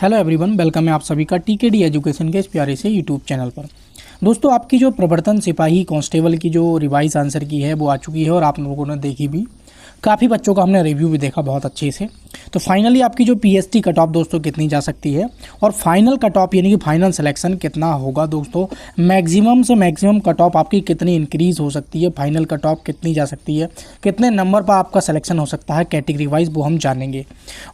Hello everyone, welcome है आप सभी का टीकेडी एजुकेशन के इस प्यारे से यूट्यूब चैनल पर। दोस्तों, आपकी जो प्रवर्तन सिपाही कांस्टेबल की जो रिवाइज आंसर की है वो आ चुकी है और आप लोगों ने देखी भी। काफ़ी बच्चों का हमने रिव्यू भी देखा बहुत अच्छे से। तो फाइनली आपकी जो पीएसटी कट ऑफ दोस्तों कितनी जा सकती है और फाइनल कट ऑफ यानी कि फाइनल सिलेक्शन कितना होगा दोस्तों, मैक्सिमम से मैक्सिमम कट ऑफ आपकी कितनी इंक्रीज हो सकती है, फाइनल कट ऑफ कितनी जा सकती है, कितने नंबर पर आपका सिलेक्शन हो सकता है कैटेगरी वाइज, वो हम जानेंगे।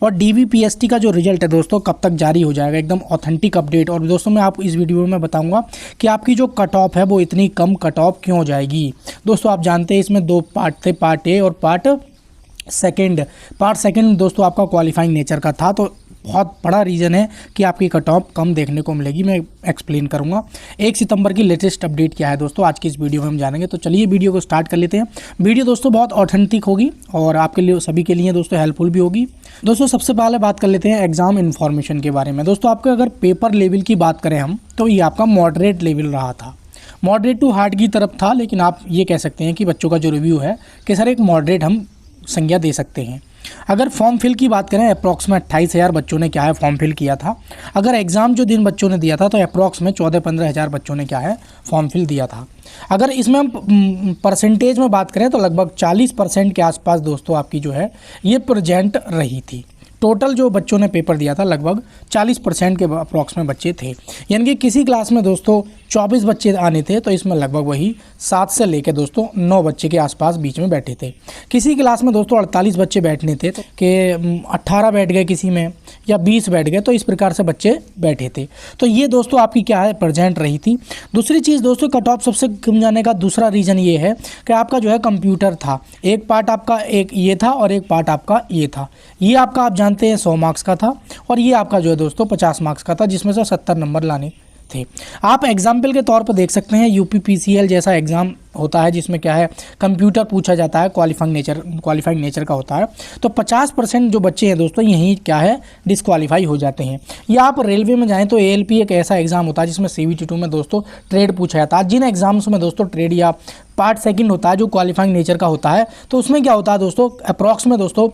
और डीवीपीएसटी का जो रिजल्ट है दोस्तों कब तक जारी हो जाएगा, एकदम ऑथेंटिक अपडेट। और दोस्तों मैं आपको इस वीडियो में बताऊंगा कि आपकी जो कट ऑफ है वो इतनी कम कट ऑफ क्यों हो जाएगी। दोस्तों आप जानते हैं इसमें दो पार्ट थे, पार्ट ए और पार्ट सेकंड दोस्तों आपका क्वालिफाइंग नेचर का था। तो बहुत बड़ा रीज़न है कि आपकी कट ऑफ कम देखने को मिलेगी। मैं एक्सप्लेन करूंगा 1 सितंबर की लेटेस्ट अपडेट क्या है दोस्तों, आज की इस वीडियो में हम जानेंगे। तो चलिए वीडियो को स्टार्ट कर लेते हैं। वीडियो दोस्तों बहुत ऑथेंटिक होगी और आपके लिए सभी के लिए दोस्तों हेल्पफुल भी होगी। दोस्तों सबसे पहले बात कर लेते हैं एग्जाम इन्फॉर्मेशन के बारे में। दोस्तों आपके अगर पेपर लेवल की बात करें हम, तो ये आपका मॉडरेट लेवल रहा था, मॉडरेट टू हार्ड की तरफ था। लेकिन आप ये कह सकते हैं कि बच्चों का जो रिव्यू है कि सर एक मॉडरेट हम संज्ञा दे सकते हैं। अगर फॉर्म फिल की बात करें, अप्रॉक्स में 28,000 बच्चों ने क्या है फॉर्म फिल किया था। अगर एग्ज़ाम जो दिन बच्चों ने दिया था तो अप्रॉक्स में 14-15 हज़ार बच्चों ने क्या है फॉर्म फिल दिया था। अगर इसमें हम परसेंटेज में बात करें तो लगभग 40% के आसपास दोस्तों आपकी जो है ये प्रेजेंट रही थी। टोटल जो बच्चों ने पेपर दिया था लगभग 40% के अप्रॉक्स में बच्चे थे। यानी कि किसी क्लास में दोस्तों 24 बच्चे आने थे तो इसमें लगभग वही 7 से लेकर दोस्तों 9 बच्चे के आसपास बीच में बैठे थे। किसी क्लास में दोस्तों 48 बच्चे बैठने थे कि 18 बैठ गए किसी में या 20 बैठ गए, तो इस प्रकार से बच्चे बैठे थे। तो ये दोस्तों आपकी क्या है प्रेजेंट रही थी। दूसरी चीज़ दोस्तों कट ऑफ सबसे कम जाने का दूसरा रीज़न ये है कि आपका जो है कंप्यूटर था। एक पार्ट आपका एक ये था और एक पार्ट आपका ये था। ये आपका आप जानते हैं 100 मार्क्स का था और ये आपका जो है दोस्तों 50 मार्क्स का था, जिसमें से 70 नंबर लाने थे। आप एग्जाम्पल के तौर पर देख सकते हैं यूपीपीसीएल जैसा एग्ज़ाम होता है जिसमें क्या है कंप्यूटर पूछा जाता है, क्वालिफाइंग नेचर का होता है। तो 50% जो बच्चे हैं दोस्तों यहीं क्या है डिसक्वालीफाई हो जाते हैं। या आप रेलवे में जाएं तो एएलपी एक ऐसा एग्ज़ाम होता है जिसमें CVT2 में दोस्तों ट्रेड पूछा जाता है। जिन एग्जाम्स में दोस्तों ट्रेड या पार्ट सेकंड होता है जो क्वालिफाइंग नेचर का होता है, तो उसमें क्या होता है दोस्तों अप्रॉक्स में दोस्तों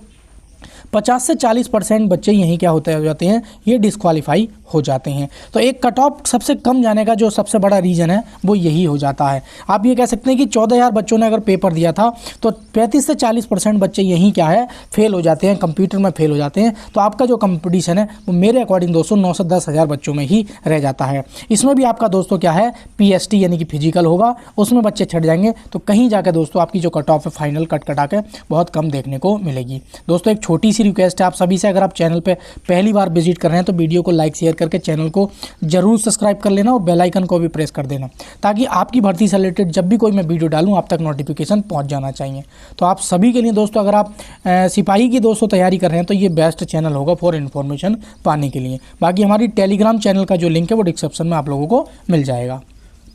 50 से 40% बच्चे यहीं क्या होते हो जाते हैं, ये डिसक्वालीफाई हो जाते हैं। तो एक कट ऑफ सबसे कम जाने का जो सबसे बड़ा रीज़न है वो यही हो जाता है। आप ये कह सकते हैं कि 14,000 बच्चों ने अगर पेपर दिया था तो 35 से 40% बच्चे यहीं क्या है फेल हो जाते हैं, कंप्यूटर में फेल हो जाते हैं। तो आपका जो कंपटीशन है वो मेरे अकॉर्डिंग दोस्तों 9 से 10 हज़ार बच्चों में ही रह जाता है। इसमें भी आपका दोस्तों क्या है PST यानी कि फिजिकल होगा, उसमें बच्चे छट जाएंगे। तो कहीं जाकर दोस्तों आपकी जो कट ऑफ है फाइनल कट कटा के बहुत कम देखने को मिलेगी। दोस्तों एक छोटी सी रिक्वेस्ट है आप सभी से, अगर आप चैनल पे पहली बार विजिट कर रहे हैं तो वीडियो को लाइक शेयर करके चैनल को जरूर सब्सक्राइब कर लेना और बेल आइकन को भी प्रेस कर देना, ताकि आपकी भर्ती से रिलेटेड जब भी कोई मैं वीडियो डालूं आप तक नोटिफिकेशन पहुंच जाना चाहिए। तो आप सभी के लिए दोस्तों अगर आप सिपाही की दोस्तों तैयारी कर रहे हैं तो ये बेस्ट चैनल होगा फॉर इन्फॉर्मेशन पाने के लिए। बाकी हमारी टेलीग्राम चैनल का जो लिंक है वो डिस्क्रिप्शन में आप लोगों को मिल जाएगा।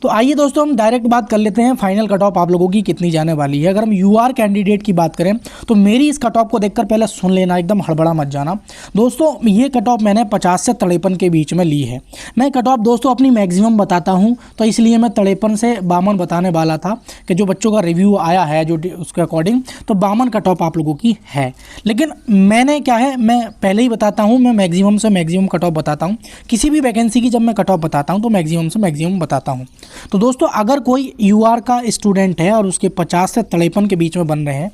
तो आइए दोस्तों हम डायरेक्ट बात कर लेते हैं फाइनल कट ऑफ आप लोगों की कितनी जाने वाली है। अगर हम यूआर कैंडिडेट की बात करें तो मेरी इस कट ऑफ को देखकर पहले सुन लेना, एकदम हड़बड़ा मत जाना दोस्तों। ये कट ऑफ मैंने 50 से 53 के बीच में ली है। मैं कट ऑफ दोस्तों अपनी मैक्सिमम बताता हूँ, तो इसलिए मैं 53 से 52 बताने वाला था कि जो बच्चों का रिव्यू आया है जो उसके अकॉर्डिंग, तो 52 कट ऑफ आप लोगों की है। लेकिन मैंने क्या है मैं पहले ही बताता हूँ, मैं मैक्सिमम से मैक्सिमम कट ऑफ बताता हूँ। किसी भी वैकेंसी की जब मैं कट ऑफ बताता हूँ तो मैक्सिमम से मैक्सिमम बताता हूँ। तो दोस्तों अगर कोई यूआर का स्टूडेंट है और उसके 50 से 53 के बीच में बन रहे हैं,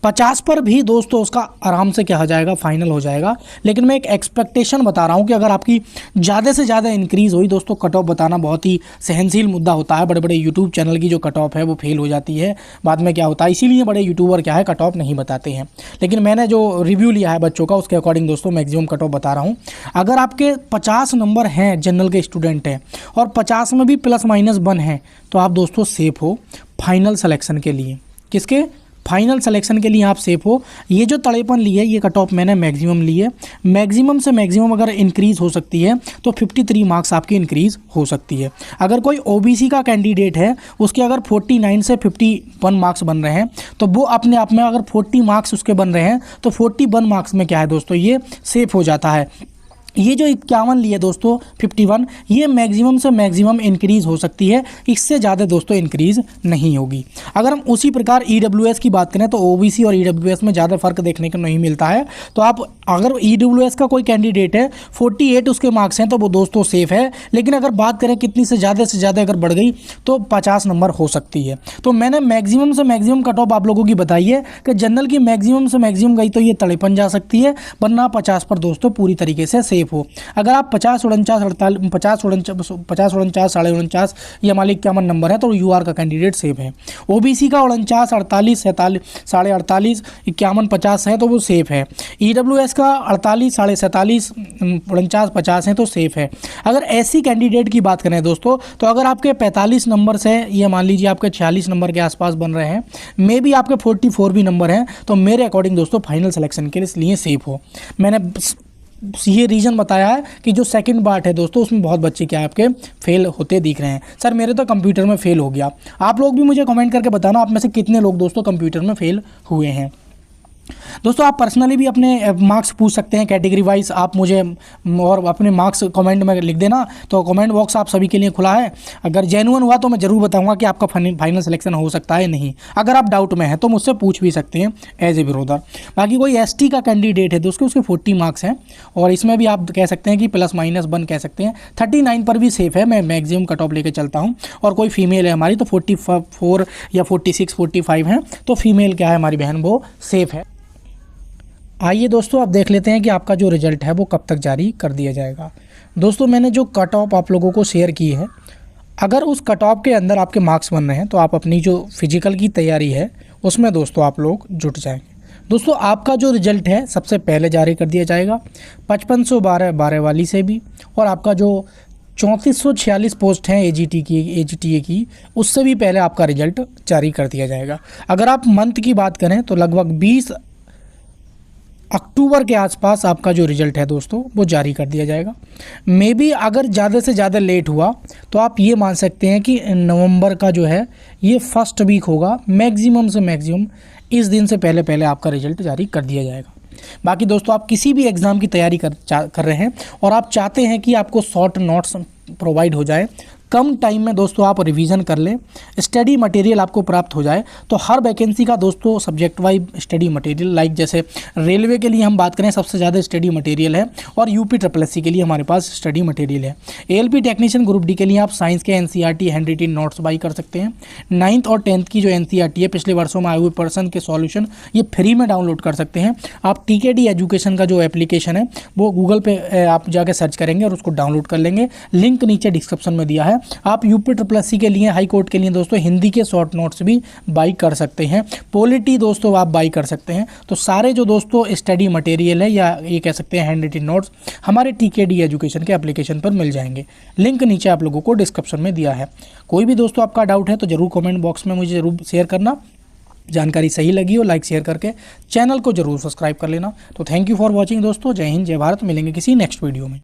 50 पर भी दोस्तों उसका आराम से क्या हो जाएगा फाइनल हो जाएगा। लेकिन मैं एक एक्सपेक्टेशन बता रहा हूं कि अगर आपकी ज़्यादा से ज़्यादा इंक्रीज़ हुई दोस्तों, कट ऑफ बताना बहुत ही सहनशील मुद्दा होता है। बड़े बड़े यूट्यूब चैनल की जो कट ऑफ है वो फेल हो जाती है बाद में क्या होता है, इसीलिए बड़े यूट्यूबर क्या है कट ऑफ नहीं बताते हैं। लेकिन मैंने जो रिव्यू लिया है बच्चों का उसके अकॉर्डिंग दोस्तों मैक्सिमम कट ऑफ बता रहा हूँ। अगर आपके 50 नंबर हैं जनरल के स्टूडेंट हैं और 50 में भी ±1 है तो आप दोस्तों सेफ हो फाइनल सिलेक्शन के लिए। किसके फाइनल सिलेक्शन के लिए आप सेफ हो। ये जो 53 ली है ये कट ऑफ मैंने मैक्सिमम ली है। मैक्सिमम से मैक्सिमम अगर इंक्रीज़ हो सकती है तो 53 मार्क्स आपकी इंक्रीज़ हो सकती है। अगर कोई ओबीसी का कैंडिडेट है उसके अगर 49 से 51 मार्क्स बन रहे हैं तो वो अपने आप में अगर 40 मार्क्स उसके बन रहे हैं तो 41 मार्क्स में क्या है दोस्तों ये सेफ हो जाता है। ये जो 51 लिए दोस्तों 51, ये मैक्सिमम से मैक्सिमम इंक्रीज़ हो सकती है, इससे ज़्यादा दोस्तों इंक्रीज़ नहीं होगी। अगर हम उसी प्रकार ईडब्ल्यूएस की बात करें तो ओबीसी और ईडब्ल्यूएस में ज़्यादा फर्क देखने को नहीं मिलता है। तो आप अगर ईडब्ल्यूएस का कोई कैंडिडेट है 48 उसके मार्क्स हैं तो वो दोस्तों सेफ़ है, लेकिन अगर बात करें कितनी से ज़्यादा अगर बढ़ गई तो 50 नंबर हो सकती है। तो मैंने मैक्सिमम से मैक्सिमम कट ऑफ आप लोगों की बताई है कि जनरल की मैक्सिमम से मैक्सिमम गई तो ये 53 जा सकती है, वरना 50 पर दोस्तों पूरी तरीके से सेफ हो। अगर आप 50 49 48 50 49 साढ़े 49 ये मान लीजिए 51 नंबर है तो यूआर का कैंडिडेट सेफ है। ओबीसी का 49 48 47 साढ़े 48 51 50 है तो वो सेफ है। ईडब्ल्यूएस का 48 साढ़े 47 49 50 है तो सेफ है। अगर ऐसी कैंडिडेट की बात करें दोस्तों तो अगर आपके 45 नंबर से ये मान लीजिए आपके 46 नंबर के आसपास बन रहे हैं, मे भी आपके 44 भी नंबर हैं, तो मेरे अकॉर्डिंग दोस्तों फाइनल सिलेक्शन के लिए सेफ हो। मैंने ये रीज़न बताया है कि जो सेकंड पार्ट है दोस्तों उसमें बहुत बच्चे क्या आपके फेल होते दिख रहे हैं। सर मेरे तो कंप्यूटर में फेल हो गया। आप लोग भी मुझे कमेंट करके बताना आप में से कितने लोग दोस्तों कंप्यूटर में फेल हुए हैं। दोस्तों आप पर्सनली भी अपने मार्क्स पूछ सकते हैं कैटेगरी वाइज, आप मुझे और अपने मार्क्स कमेंट में लिख देना, तो कमेंट बॉक्स आप सभी के लिए खुला है। अगर जेन्युइन हुआ तो मैं ज़रूर बताऊंगा कि आपका फाइनल सिलेक्शन हो सकता है नहीं। अगर आप डाउट में हैं तो मुझसे पूछ भी सकते हैं एज ए ब्रोदर। बाकी कोई एसटी का कैंडिडेट है दोस्तों उसके 40 मार्क्स हैं और इसमें भी आप कह सकते हैं कि +- कह सकते हैं। 39 पर भी सेफ है, मैं मैक्सिमम कट ऑफ लेकर चलता हूँ। और कोई फीमेल है हमारी तो 44 या 46 45 हैं, तो फीमेल क्या है हमारी बहन वो सेफ है। आइए दोस्तों आप देख लेते हैं कि आपका जो रिज़ल्ट है वो कब तक जारी कर दिया जाएगा। दोस्तों मैंने जो कट ऑफ आप लोगों को शेयर की है, अगर उस कट ऑफ के अंदर आपके मार्क्स बन रहे हैं तो आप अपनी जो फिजिकल की तैयारी है उसमें दोस्तों आप लोग जुट जाएंगे। दोस्तों आपका जो रिज़ल्ट है सबसे पहले जारी कर दिया जाएगा 5512 वाली से भी, और आपका जो 3446 पोस्ट हैं एजीटीए की उससे भी पहले आपका रिज़ल्ट जारी कर दिया जाएगा। अगर आप मंथ की बात करें तो लगभग 20 अक्टूबर के आसपास आपका जो रिज़ल्ट है दोस्तों वो जारी कर दिया जाएगा। मे बी अगर ज़्यादा से ज़्यादा लेट हुआ तो आप ये मान सकते हैं कि नवंबर का जो है ये फर्स्ट वीक होगा, मैक्सिमम से मैक्सिमम इस दिन से पहले आपका रिज़ल्ट जारी कर दिया जाएगा। बाकी दोस्तों आप किसी भी एग्ज़ाम की तैयारी कर रहे हैं और आप चाहते हैं कि आपको शॉर्ट नोट्स प्रोवाइड हो जाए, कम टाइम में दोस्तों आप रिवीजन कर लें, स्टडी मटेरियल आपको प्राप्त हो जाए, तो हर वैकेंसी का दोस्तों subject wise study material, like जैसे रेलवे के लिए हम बात करें सबसे ज़्यादा स्टडी मटेरियल है और यूपी SSC के लिए हमारे पास स्टडी मटेरियल है। एएलपी टेक्नीशियन ग्रुप डी के लिए आप साइंस के NCERT handwritten notes buy कर सकते हैं। 9th और 10th की जो एनसीईआरटी है पिछले वर्षों में आए हुए पर्सन के सॉल्यूशन ये फ्री में डाउनलोड कर सकते हैं। आप टीकेडी एजुकेशन का जो एप्लीकेशन है वो गूगल पे आप जाके सर्च करेंगे और उसको डाउनलोड कर लेंगे, लिंक नीचे डिस्क्रिप्शन में दिया है। आप यूपी SSC के लिए हाई कोर्ट के लिए दोस्तों हिंदी के शॉर्ट नोट्स भी बाई कर सकते हैं। पॉलिटी दोस्तों आप बाई कर सकते हैं। तो सारे जो दोस्तों स्टडी मटेरियल है या ये कह सकते हैं हैंड रिटन नोट्स हमारे टीकेडी एजुकेशन के एप्लीकेशन पर मिल जाएंगे, लिंक नीचे आप लोगों को डिस्क्रिप्शन में दिया है। कोई भी दोस्तों आपका डाउट है तो ज़रूर कमेंट बॉक्स में मुझे ज़रूर शेयर करना। जानकारी सही लगी हो लाइक शेयर करके चैनल को जरूर सब्सक्राइब कर लेना। तो थैंक यू फॉर वॉचिंग दोस्तों। जय हिंद जय भारत। मिलेंगे किसी नेक्स्ट वीडियो में।